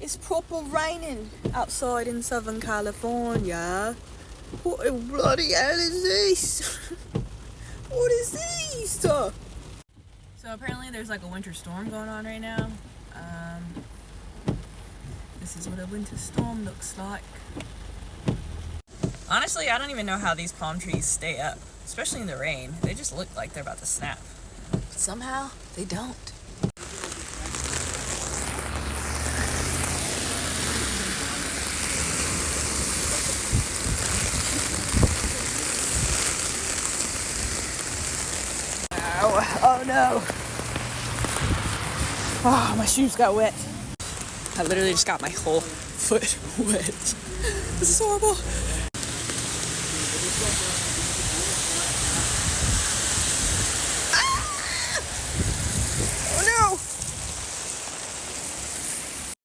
It's proper raining outside in Southern California. What the bloody hell is this? What is this? So apparently there's like a winter storm going on right now. This is what a winter storm looks like. Honestly, I don't even know how these palm trees stay up, especially in the rain. They just look like they're about to snap. But somehow, they don't. Oh no. Oh, my shoes got wet. I literally just got my whole foot wet. This is horrible.